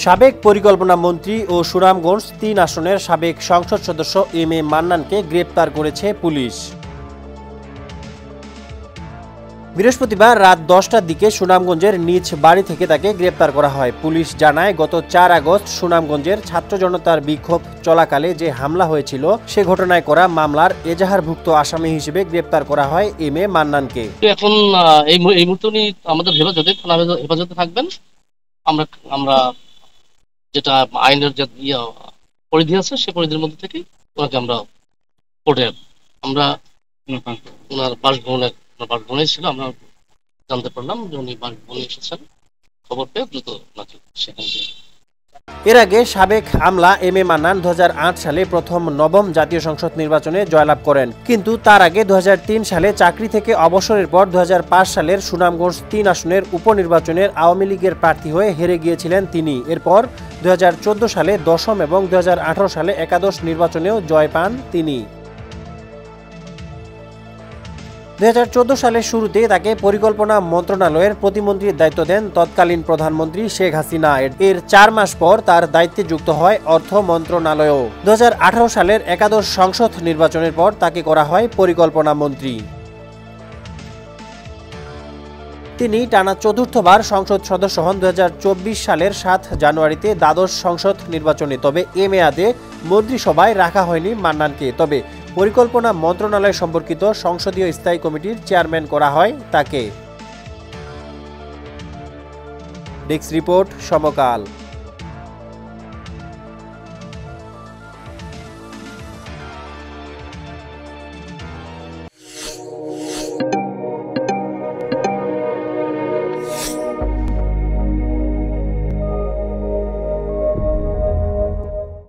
সাবেক পরিকল্পনা মন্ত্রী ও সুনামগঞ্জ ৩ আসনের সাবেক সংসদ সদস্য এম এ মান্নানকে গ্রেপ্তার করেছে পুলিশ। বৃহস্পতিবার রাত ১০টার দিকে সুনামগঞ্জের নিজ বাড়ি থেকে তাকে গ্রেপ্তার করা হয়। পুলিশ জানায়, গত ৪ আগস্ট সুনামগঞ্জের ছাত্র জনতার বিক্ষোভ চলাকালে যে হামলা হয়েছিল সে ঘটনায় করা মামলার এজাহারভুক্ত আসামি হিসেবে গ্রেপ্তার করা হয় এম এ মান্নানকে। এখন এই মুহূর্তে উনি আমাদের হেফাজতে থাকবেন। আমরা যেটা আইনের যে পরিধি আছে সে পরিধির মধ্যে থেকে ওনাকে আমরা কোর্টে আমরা ওনার বাসভবনে ছিল, আমরা জানতে পারলাম যে উনি বাসভবনে এসেছেন। খবর পেয়ে দ্রুত ওনাকে সেখান থেকে। এর আগে সাবেক আমলা এম এ মান্নান ২০০৮ সালে প্রথম নবম জাতীয় সংসদ নির্বাচনে জয়লাভ করেন, কিন্তু তার আগে ২০০৩ সালে চাকরি থেকে অবসরের পর ২০০৫ সালের সুনামগঞ্জ ৩ আসনের উপনির্বাচনের আওয়ামী লীগের প্রার্থী হয়ে হেরে গিয়েছিলেন তিনি। এরপর ২০১৪ সালে দশম এবং ২০১৮ সালে একাদশ নির্বাচনেও জয় পান তিনি। ২০১৪ সালের শুরুতে তাকে পরিকল্পনা মন্ত্রণালয়ের প্রতিমন্ত্রীর দায়িত্ব দেন তৎকালীন প্রধানমন্ত্রী শেখ হাসিনা। এর ৪ মাস পর তার দায়িত্বে যুক্ত হয় অর্থ মন্ত্রণালয়ও। ২০১৮ সালের একাদশ সংসদ নির্বাচনের পর তাকে করা হয় পরিকল্পনা মন্ত্রী। তিনি টানা চতুর্থবার সংসদ সদস্য হন ২০২৪ সালের ৭ জানুয়ারিতে দ্বাদশ সংসদ নির্বাচনে। তবে এ মেয়াদে মন্ত্রিসভায় রাখা হয়নি মান্নানকে, তবে পরিকল্পনা মন্ত্রণালয় সম্পর্কিত সংসদীয় স্থায়ী কমিটির চেয়ারম্যান করা হয় তাকে। ডেস্ক রিপোর্ট, সমকাল।